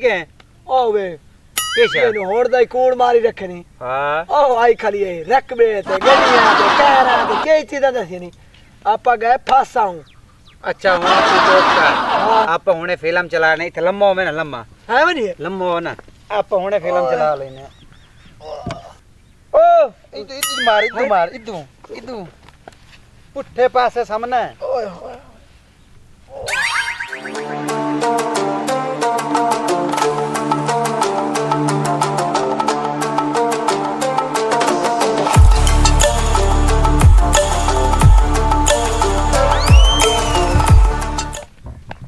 ठीक है ओ वे किश ਇਹਨੂੰ ਹੋਰ ਦਾ ਹੀ ਕੂੜ ਮਾਰੀ ਰੱਖਣੀ हाँ ਉਹ ਆਈ ਖਾਲੀ ਇਹ ਰਕਬੇ ਤੇ ਗੱਡੀਆਂ ਤੇ ਕਾਰਾਂ ਤੇ ਕਈ ਚੀਜ਼ਾਂ ਦੱਸੀ ਨਹੀਂ ਆਪਾਂ ਗਏ ਫਾਸਾਉਂ अच्छा हुआ तू चुप कर हाँ। आप हुणे फिल्म चला नहीं थे लम्मा हो में ना लम्मा ਹੈ ਵੀ ਨਹੀਂ लम्मा हो ना आप हुणे फिल्म चला लेने ओ इधर मार इधर पुट्ठे पासे सामने ਓਏ ਹੋਏ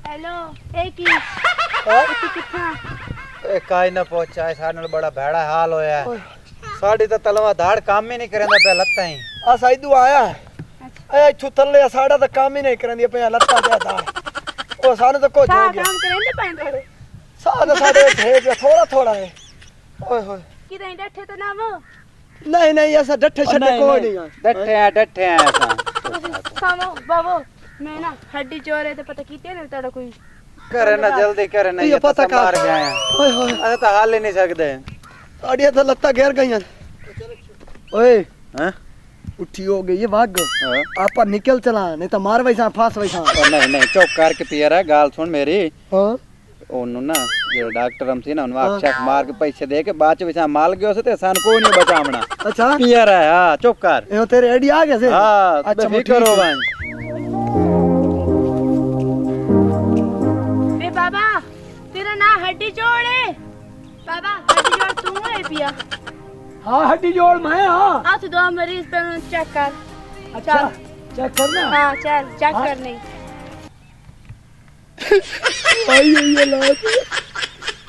हेलो एक ही तू कितना ए काई ना पहुंचा सारे नाल बड़ा भैड़ा हाल होया है साडी तो तलवा धाड़ काम ही नहीं करंदा पे लत्ता ही ਆ ਸਾਈਦੂ ਆਇਆ ਇਹ ਇੱਥੋਂ ਥੱਲੇ ਸਾਡਾ ਤਾਂ ਕੰਮ ਹੀ ਨਹੀਂ ਕਰਦੀ ਪਿਆ ਲੱਤਾਂ ਤੇ ਦਾ ਉਹ ਸਾਨੂੰ ਤਾਂ ਕੁਝ ਹੋ हाँ ਗਿਆ काम करेंगे पाइन थोड़े ਸਾਡਾ ਸਾਡੇ ਹੈ ਥੋੜਾ ਥੋੜਾ ਹੈ ਓਏ ਹੋਏ कि नहीं डठे तो ना वो ਨਹੀਂ ਨਹੀਂ ਐਸਾ ਡੱਠੇ ਛੱਡੇ ਕੋਈ ਨਹੀਂ ਆ डट्ठे हैं ऐसा सामो बाबू मैं ना हड्डी चोर है तो पता कीते ना तेरा कोई करे ना जल्दी करे ना ये ये पता पता मार गए हैं ਓਏ ਹੋਏ अरे तो हाल ही नहीं सकते ਸਾਡੀਆਂ ਤਾਂ ਲੱਤਾਂ ਘੇਰ ਗਈਆਂ ਓਏ हैं ਉੱਠੀ ਹੋ ਗਈ ਇਹ ਵਗ ਆਪਾਂ ਨਿਕਲ ਚਲਾ ਨਹੀਂ ਤਾਂ ਮਾਰ ਵੈਸਾ ਫਾਸ ਵੈਸਾ नहीं नहीं चुप करके पिया रहा गाल सुन मेरी ਹਾਂ ओनू ना जो डॉक्टर हम थी ना उन्हें अक्षक मार के पैसे दे के बाद च विसा माल गयो से ते सान कोई नहीं बचावना ਅੱਛਾ पिया रहा है हां चुप कर ਇਹ ਤੇਰੇ ਆਈਡੀਆ ਆ ਗਿਆ ਸੀ हां अच्छा, बेफिक्र हो भाई ए बाबा तेरा ना हड्डी चोर है बाबा हड्डी चोर तू है पिया ਹਾਂ ਹੱਡੀ ਜੋੜ ਮੈਂ ਹਾਂ आ तू दो मरीज पे चेक कर ਅੱਛਾ ਚੈੱਕ ਕਰਨਾ हाँ चल चेक हाँ। कर नहीं ਆਈ ਇਹ ਲਾਤ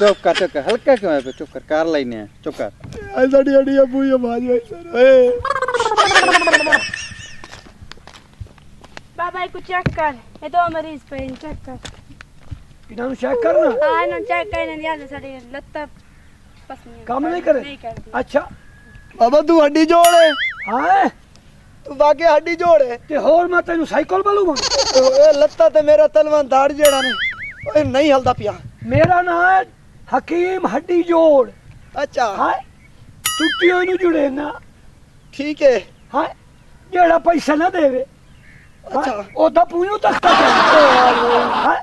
चुप कर हल्का क्यों है पे चुप कर लेने हैं चुप कर ਐ ਸਾਡੀ ਹੱਡੀ ਆ ਪੂਰੀ ਆਵਾਜ਼ ਹੋਈ ਸਰ ਓਏ बाबा को चेक कर ये दो मरीज पे चेक कर ਇਹਨਾਂ ਨੂੰ ਚੈੱਕ ਕਰਨਾ हाँ ना चेक कर नहीं यार सारी लत्ता बस नहीं काम नहीं करे? नहीं करती ਅੱਛਾ ਬਾਬਾ ਤੂੰ ਹੱਡੀ ਜੋੜ ਹੈ ਹਾਂ ਤੂੰ ਵਾਕੇ ਹੱਡੀ ਜੋੜ ਹੈ ਤੇ ਹੋਰ ਮੈਂ ਤੈਨੂੰ ਸਾਈਕਲ ਬਲੂਗਾ ਓਏ ਲੱਤਾਂ ਤੇ ਮੇਰਾ ਤਲਵਾਨ ਦਾੜ ਜਿਹੜਾ ਨੇ ਓਏ ਨਹੀਂ ਹਲਦਾ ਪਿਆ ਮੇਰਾ ਨਾਮ ਹੈ ਹਕੀਮ ਹੱਡੀ ਜੋੜ ਅੱਛਾ ਹਾਂ ਟੁੱਟੀ ਹੋਈ ਨੂੰ ਜੁੜੇ ਨਾ ਠੀਕ ਹੈ ਹਾਂ ਜਿਹੜਾ ਪੈਸਾ ਨਾ ਦੇਵੇ ਅੱਛਾ ਉਹਦਾ ਪੂਣੂ ਤਖਤਾ ਹਾਂ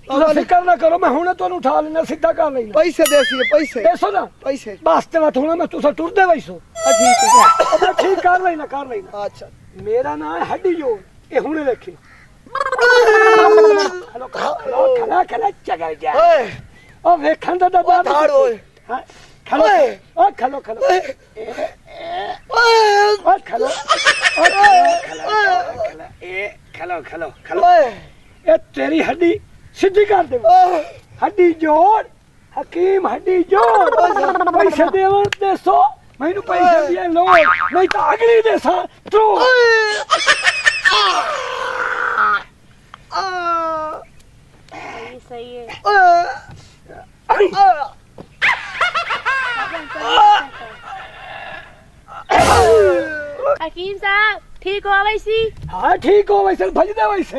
ਤੁਸੀਂ ਫਿਕਰ ਨਾ ਕਰੋ ਮੈਂ ਹੁਣੇ ਤੁਹਾਨੂੰ ਉਠਾ ਲੈਣਾ ਸਿੱਧਾ ਕਰ ਲੈਣਾ ਪੈਸੇ ਦੇਸੀਏ ਪੈਸੇ ਦੇਸੋ ਨਾ ਪੈਸੇ ਬਸ ਤੇ ਮੈਂ ਤੁਹਾਨੂੰ ਮੈਂ ਤੁਸੀਂ ਟੁਰਦੇ ਵੈਸੋ ਠੀਕ ਹੈ ਮੈਂ ਠੀਕ ਕਰ ਲੈਣਾ ਅੱਛਾ ਮੇਰਾ ਨਾਮ ਹੈ ਹੱਡੀ ਜੋੜ ਇਹ ਹੁਣੇ ਦੇਖੀ ਖਲੋ ਖਲਾ ਚਗਾ ਜਾ ਓਏ ਉਹ ਵੇਖਣ ਦਾ ਦਬਾ ਧਾੜ ਓਏ ਹਾਂ ਖਲੋ ਓ ਖਲੋ ਓਏ ਓ ਖਲੋ ਖਲੋ ਓਏ ਇਹ ਤੇਰੀ ਹੱਡੀ ਸਿੱਧੀ ਕਰ ਦੇ ਹੱਡੀ ਜੋੜ ਹਕੀਮ ਹੱਡੀ ਜੋੜ ਪੈਸੇ ਦੇਵਣ ਤੇ ਸੋ ਮੈਨੂੰ ਪੈਸੇ ਦੀ ਲੋੜ ਨਹੀਂ ਤਾਂ ਅਗਲੀ ਦੇ ਸਾਂ ਤੂੰ ये सही है हकीम साहब ठीक हो वैसी हाँ ठीक हो वैसे भज दे वैसे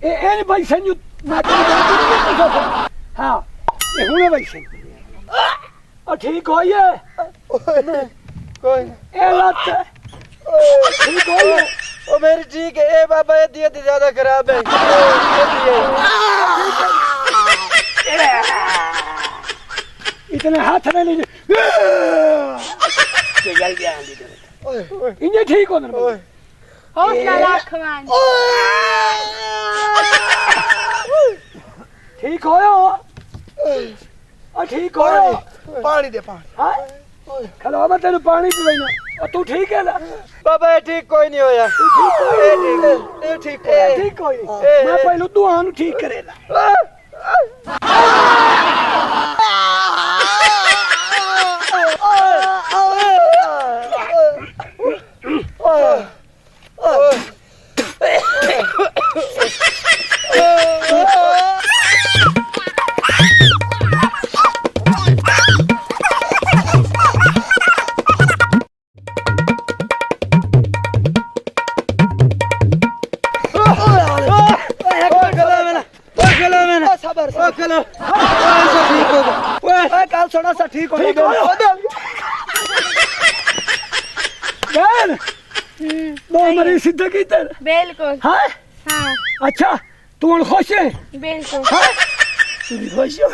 ए वैसे जो हाँ ये हुए वैसे और ठीक हो ये कोई ए लत ठीक हो ये ओ मेरी ठीक है ए बाबा ये दिया ज्यादा खराब है इतने हाथ में लीजिए चल गया इन्हें ठीक हो ना हौसला रखवान ठीक हो ठीक हो पानी दे पानी हाँ खलो मैं तेरे पानी पिलाना और तू ठीक है ना बाबा ठीक कोई नहीं होया ठीक कोई नहीं मैं पहले तू आनु ठीक करेला ऐसा ठीक हो गया ओए कल सुना सा ठीक हो गया यार दो मरीज सीधे कीते बिल्कुल हां हाँ अच्छा तू खुश है बिल्कुल हां तू भी खुश हो